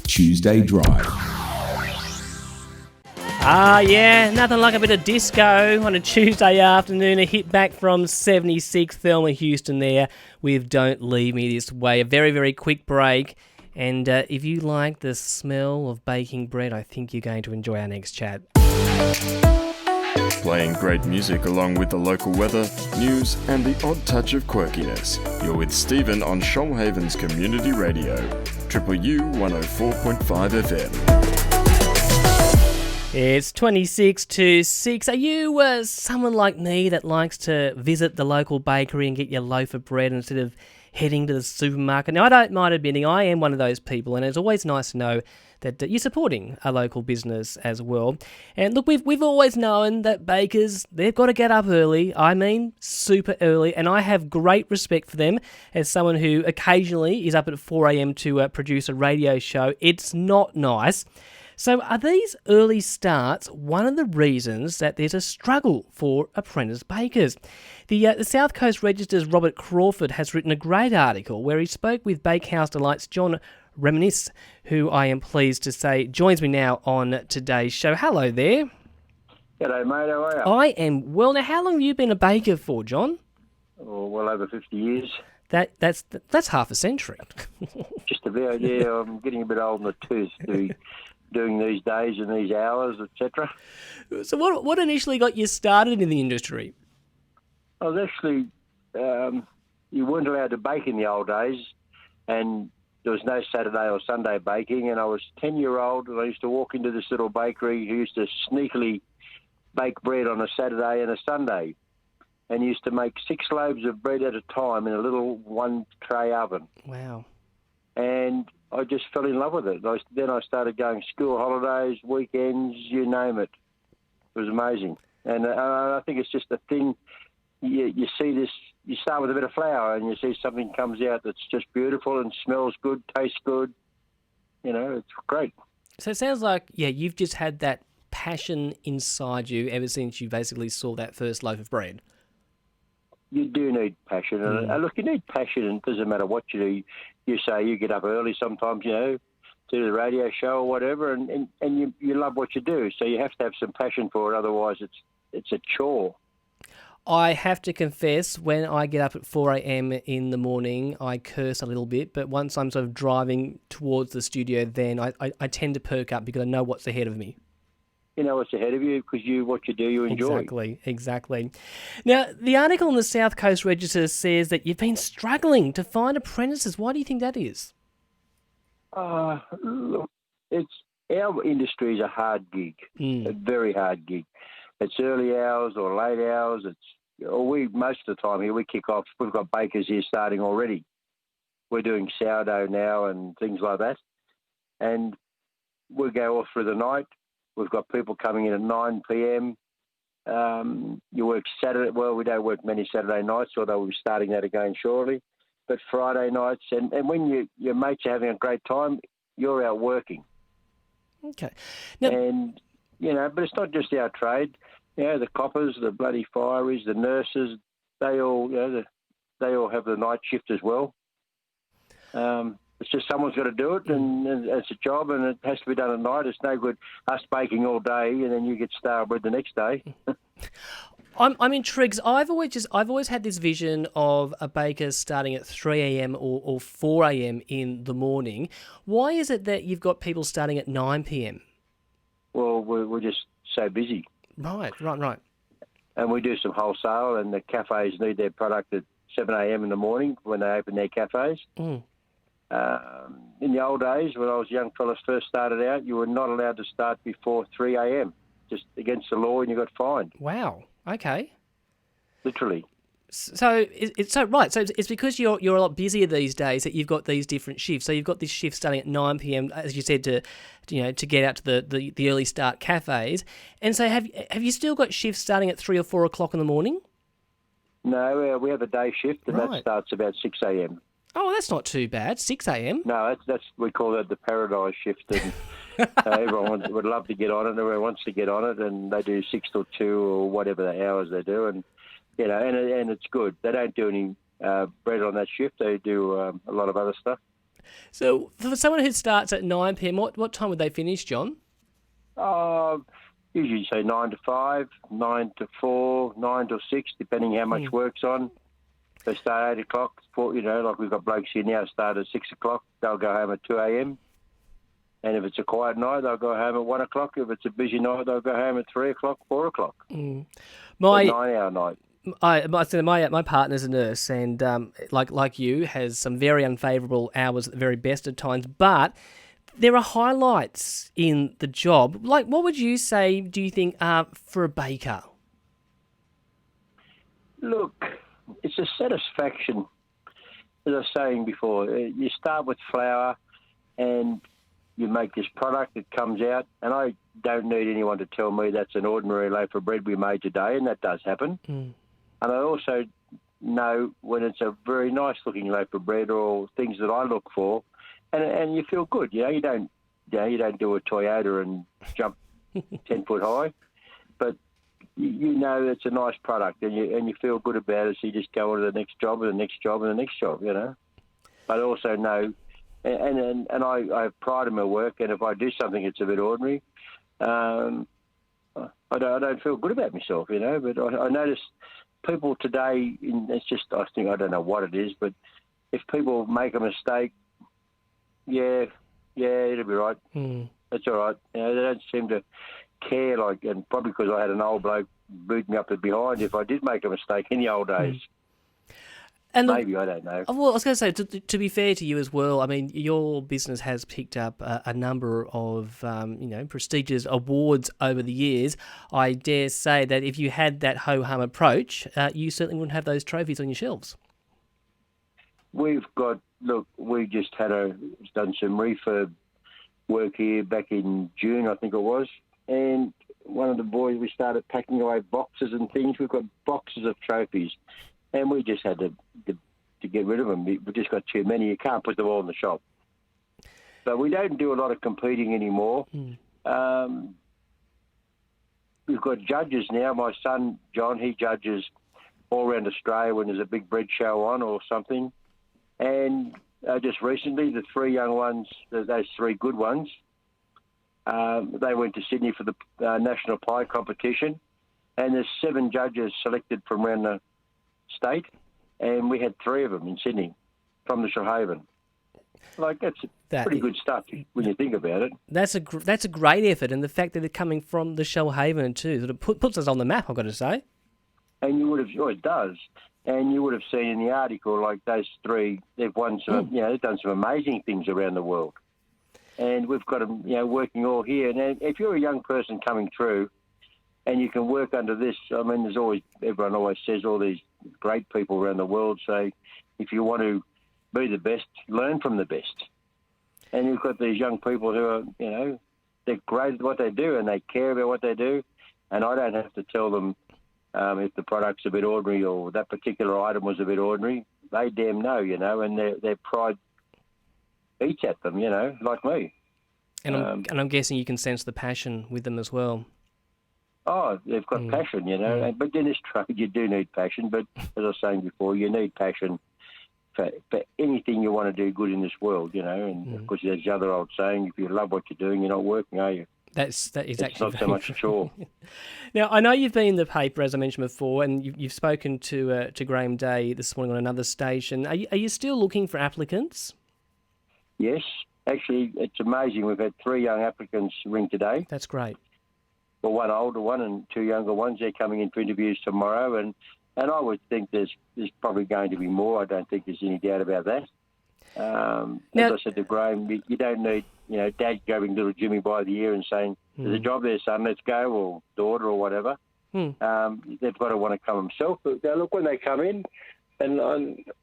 Tuesday Drive. Yeah, nothing like a bit of disco on a Tuesday afternoon. A hit back from 76, Thelma Houston there with Don't Leave Me This Way. A very, very quick break. And if you like the smell of baking bread, I think you're going to enjoy our next chat. Playing great music along with the local weather, news and the odd touch of quirkiness. You're with Stephen on Shoalhaven's Community Radio, Triple U 104.5 FM. It's 26 to 6. Are you someone like me that likes to visit the local bakery and get your loaf of bread instead of heading to the supermarket? Now, I don't mind admitting I am one of those people, and it's always nice to know that you're supporting a local business as well. And look, we've always known that bakers, they've got to get up early. I mean, super early. And I have great respect for them as someone who occasionally is up at 4 a.m. to produce a radio show. It's not nice. So are these early starts one of the reasons that there's a struggle for apprentice bakers? The South Coast Register's Robert Crawford has written a great article where he spoke with Bakehouse Delight's John Reminis, who I am pleased to say joins me now on today's show. Hello there. G'day, mate. How are you? I am well. Now, how long have you been a baker for, John? Oh, well over 50 years. That's half a century. Just about, yeah. I'm getting a bit old in the tooth doing these days and these hours, etc. So what initially got you started in the industry? I was actually, you weren't allowed to bake in the old days, and there was no Saturday or Sunday baking, and I was 10-year-old, and I used to walk into this little bakery who used to sneakily bake bread on a Saturday and a Sunday, and used to make 6 loaves of bread at a time in a little one-tray oven. Wow. And I just fell in love with it. Then I started going school holidays, weekends, you name it. It was amazing. And I think it's just a thing, you see this, you start with a bit of flour and you see something comes out that's just beautiful and smells good, tastes good. You know, it's great. So it sounds like, you've just had that passion inside you ever since you basically saw that first loaf of bread. You do need passion. And look, you need passion, and it doesn't matter what you do. You say you get up early sometimes, to do the radio show or whatever, and you love what you do. So you have to have some passion for it, otherwise it's a chore. I have to confess, when I get up at 4 a.m. in the morning, I curse a little bit, but once I'm sort of driving towards the studio, then I tend to perk up because I know what's ahead of me. You know what's ahead of you because what you do, you enjoy. Exactly. Now, the article in the South Coast Register says that you've been struggling to find apprentices. Why do you think that is? Look, our industry is a hard gig, a very hard gig. It's early hours or late hours. Most of the time here we kick off. We've got bakers here starting already. We're doing sourdough now and things like that, and we go off through the night. We've got people coming in at 9 p.m. You work Saturday. Well, we don't work many Saturday nights, although we'll be starting that again shortly. But Friday nights, and when your mates are having a great time, you're out working. Okay. Now, and, but it's not just our trade. The coppers, the bloody fireys, the nurses, they all have the night shift as well. It's just someone's got to do it, and it's a job, and it has to be done at night. It's no good us baking all day, and then you get starbread the next day. I'm intrigued. I've always had this vision of a baker starting at 3 a.m. or 4 a.m. in the morning. Why is it that you've got people starting at 9 p.m.? Well, we're just so busy. Right. And we do some wholesale, and the cafes need their product at 7 a.m. in the morning when they open their cafes. In the old days, when I was a young fella first started out, you were not allowed to start before 3 a.m., just against the law, and you got fined. Wow. Okay. Literally. So it's because you're a lot busier these days that you've got these different shifts. So you've got this shift starting at 9 p.m, as you said, to get out to the early start cafes. And so have you still got shifts starting at 3 or 4 o'clock in the morning? No, we have a day shift, and that starts about 6 a.m. Oh, that's not too bad. 6 a.m. No, that's we call that the paradise shift, and everyone would love to get on it. Everyone wants to get on it, and they do 6 till 2 or whatever the hours they do, and and it's good. They don't do any bread on that shift. They do a lot of other stuff. So for someone who starts at 9 p.m, what time would they finish, John? Usually say 9 to 5, 9 to 4, 9 to 6, depending how much work's on. They start 8 o'clock, like we've got blokes here now start at 6 o'clock. They'll go home at 2 a.m. And if it's a quiet night, they'll go home at 1 o'clock. If it's a busy night, they'll go home at 3 o'clock, 4 o'clock. My 9-hour night. My partner's a nurse, and like you, has some very unfavourable hours at the very best of times. But there are highlights in the job. Like, what would you say? Do you think for a baker? Look, it's a satisfaction. As I was saying before, you start with flour, and you make this product that comes out, and I don't need anyone to tell me that's an ordinary loaf of bread we made today, and that does happen. And I also know when it's a very nice-looking loaf of bread or things that I look for, and you feel good. You don't do a Toyota and jump 10 foot high, but you know it's a nice product, and you feel good about it. So you just go on to the next job and the next job and the next job. But I also know. And I have pride in my work, and if I do something that's a bit ordinary, I don't feel good about myself, But I notice people today, I don't know what it is, but if people make a mistake, it'll be right. That's all right. They don't seem to care, and probably because I had an old bloke boot me up the behind if I did make a mistake in the old days. And maybe, I don't know. Well, I was going to say, to be fair to you as well, I mean, your business has picked up a number of, prestigious awards over the years. I dare say that if you had that ho-hum approach, you certainly wouldn't have those trophies on your shelves. We just done some refurb work here back in June, I think it was, and one of the boys, we started packing away boxes and things. We've got boxes of trophies. And we just had to get rid of them. We just got too many. You can't put them all in the shop. So we don't do a lot of competing anymore. We've got judges now. My son, John, he judges all around Australia when there's a big bread show on or something. And just recently, the three young ones, those three good ones, they went to Sydney for the National Pie competition. And there's 7 judges selected from around the state, and we had 3 of them in Sydney from the Shoalhaven. That's pretty good stuff when you think about it. That's a great effort, and the fact that they're coming from the Shoalhaven too, that it puts us on the map, I've got to say. And you would have, it does, and you would have seen in the article those 3, they've won some, they've done some amazing things around the world, and we've got them, working all here. And if you're a young person coming through, and you can work under this, I mean, everyone always says all these great people around the world say, if you want to be the best, learn from the best. And you've got these young people who are, they're great at what they do and they care about what they do. And I don't have to tell them if the product's a bit ordinary or that particular item was a bit ordinary. They damn know, and their pride eats at them, like me. And I'm guessing you can sense the passion with them as well. Oh, they've got passion, But in this trade, you do need passion. But as I was saying before, you need passion for anything you want to do good in this world, And of course, there's the other old saying: if you love what you're doing, you're not working, are you? That is it's actually not so much a chore. Now, I know you've been in the paper, as I mentioned before, and you've spoken to Graham Day this morning on another station. Are you still looking for applicants? Yes, actually, it's amazing. We've had 3 young applicants ring today. That's great. Well, 1 older one and 2 younger ones. They're coming in for interviews tomorrow, and I would think there's probably going to be more. I don't think there's any doubt about that. As I said to Graham, you don't need, Dad grabbing little Jimmy by the ear and saying, "There's a job there, son. Let's go," or daughter, or whatever. They've got to want to come themselves. But look, when they come in, and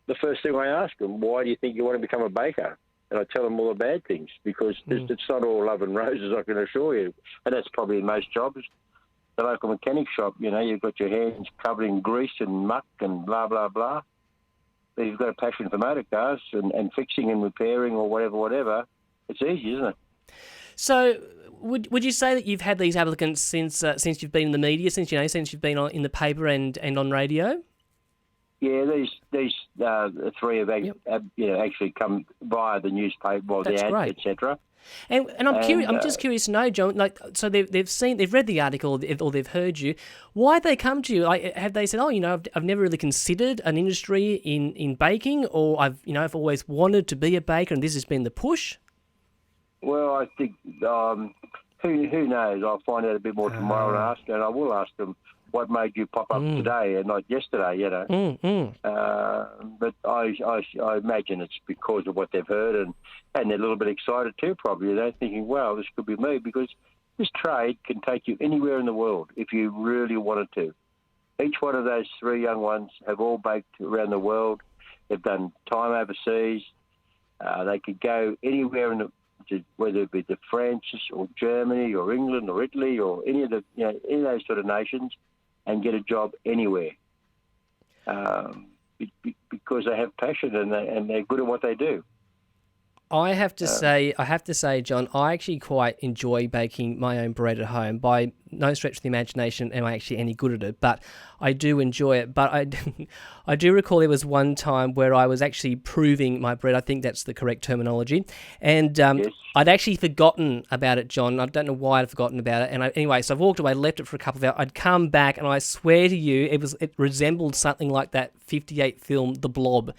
the first thing I ask them, "Why do you think you want to become a baker?" And I tell them all the bad things, because it's not all love and roses, I can assure you. And that's probably in most jobs. The local mechanic shop, you've got your hands covered in grease and muck and blah, blah, blah. But if you've got a passion for motor cars and fixing and repairing or whatever, it's easy, isn't it? So would you say that you've had these applicants since you've been in the media, since you've been in the paper and on radio? Yeah. these three have actually come via the newspaper, or That's the ad, great. etc. And I'm curious. I'm just curious to know, John. Like, so they've read the article, or they've heard you. Why they come to you? Like, have they said, "Oh, I've never really considered an industry in baking," or I've always wanted to be a baker, and this has been the push? Well, I think who knows? I'll find out a bit more tomorrow and I will ask them what made you pop up today and not yesterday. But I imagine it's because of what they've heard, and they're a little bit excited too, probably. They're thinking, "Wow, this could be me," because this trade can take you anywhere in the world if you really wanted to. Each one of those three young ones have all baked around the world. They've done time overseas. They could go anywhere whether it be to France or Germany or England or Italy or any of those sort of nations, and get a job anywhere, because they have passion and they're good at what they do. I have to say, John, I actually quite enjoy baking my own bread at home. By no stretch of the imagination am I actually any good at it, but I do enjoy it. But I do recall there was one time where I was actually proving my bread. I think that's the correct terminology. And Yes. I'd actually forgotten about it, John. I don't know why I'd forgotten about it. And anyway, so I walked away, left it for a couple of hours. I'd come back, and I swear to you, it resembled something like that 58 film, The Blob.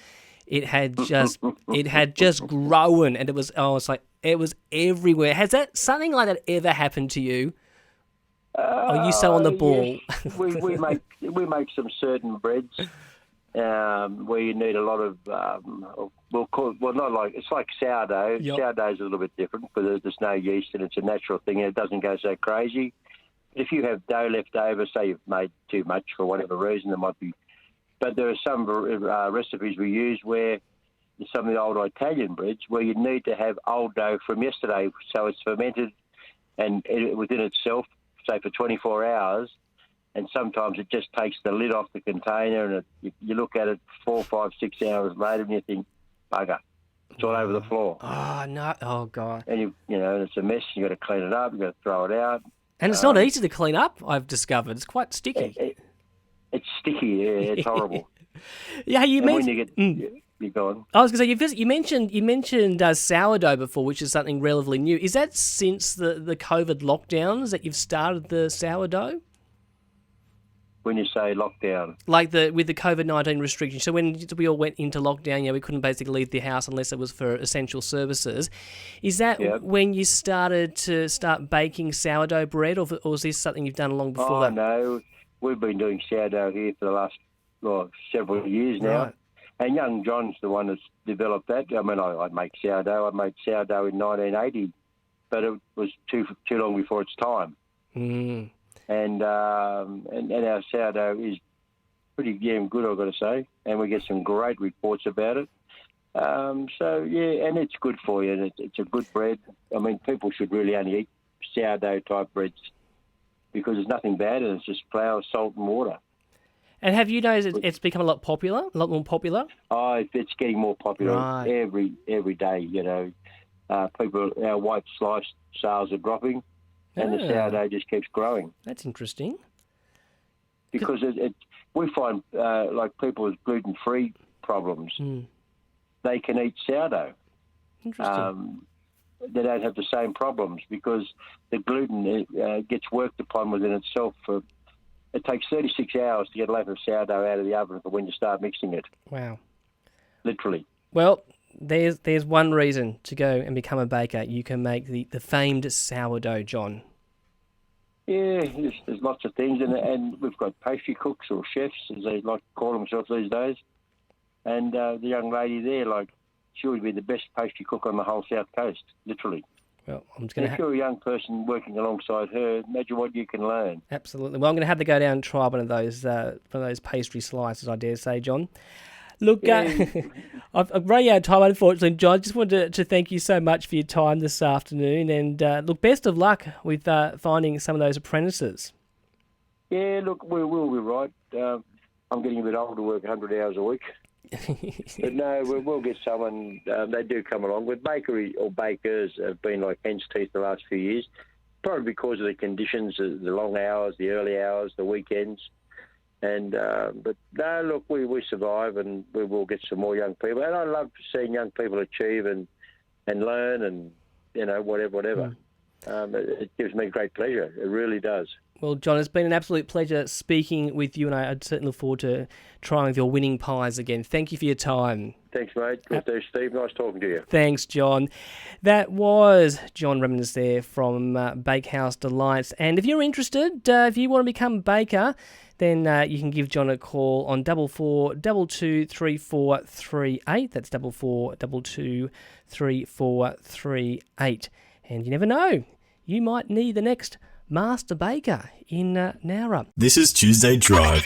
It had just grown, and it was everywhere. Has something like that ever happened to you? Are you so on the ball? Yes. we make some certain breads where you need a lot of it's like sourdough. Yep. Sourdough's a little bit different because there's no yeast and it's a natural thing and it doesn't go so crazy. If you have dough left over, say you've made too much for whatever reason, there might be. But there are some recipes we use where some of the old Italian breads where you need to have old dough from yesterday, so it's fermented and within itself, say for 24 hours, and sometimes it just takes the lid off the container, and you look at it 4, 5, 6 hours later, and you think, bugger, it's all over the floor. Oh no! Oh God! And it's a mess. You got to clean it up. You got to throw it out. And it's not easy to clean up. I've discovered it's quite sticky. It's sticky, yeah. It's horrible. Yeah, you mentioned. You're gone. I was going to say you mentioned sourdough before, which is something relatively new. Is that since the COVID lockdowns that you've started the sourdough? When you say lockdown, like with the COVID-19 restrictions. So when we all went into lockdown, we couldn't basically leave the house unless it was for essential services. Is that when you started baking sourdough bread, or is this something you've done long before that? No. We've been doing sourdough here for the last several years now. Right. And young John's the one that's developed that. I mean, I make sourdough. I made sourdough in 1980, but it was too long before its time. Mm. And our sourdough is pretty damn good, I've got to say. And we get some great reports about it. And it's good for you. And it's a good bread. I mean, people should really only eat sourdough-type breads, because there's nothing bad, and it's just flour, salt, and water. And have you noticed it's become a lot more popular? Oh, it's getting more popular every day. People, our white slice sales are dropping, and the sourdough just keeps growing. That's interesting. Because we find like people with gluten-free problems, they can eat sourdough. Interesting. They don't have the same problems because the gluten gets worked upon within itself. It takes 36 hours to get a loaf of sourdough out of the oven for when you start mixing it. Wow. Literally. Well, there's one reason to go and become a baker. You can make the famed sourdough, John. Yeah, there's lots of things, and we've got pastry cooks or chefs, as they like to call themselves these days. And the young lady there, she would be the best pastry cook on the whole South Coast, literally. Well, I'm just going if you're a young person working alongside her, imagine what you can learn. Absolutely. Well, I'm going to have to go down and try one of those pastry slices, I dare say, John. Look, I've run out of time, unfortunately, John. I just wanted to thank you so much for your time this afternoon, and look, best of luck with finding some of those apprentices. Yeah, look, we'll be right. I'm getting a bit old to work 100 hours a week. But no, we'll get someone. They do come along. With bakery or bakers have been like hen's teeth the last few years, probably because of the conditions, the long hours, the early hours, the weekends. And but no, look, we survive, and we will get some more young people. And I love seeing young people achieve and learn, and whatever. It gives me great pleasure. It really does. Well, John, it's been an absolute pleasure speaking with you, and I'd certainly look forward to trying with your winning pies again. Thank you for your time. Thanks, mate. Good day, Steve. Nice talking to you. Thanks, John. That was John Reminis there from Bakehouse Delights. And if you're interested, if you want to become a baker, then you can give John a call on 44223438. That's 44223438. And you never know, you might need the next master baker in Nowra. This is Tuesday Drive.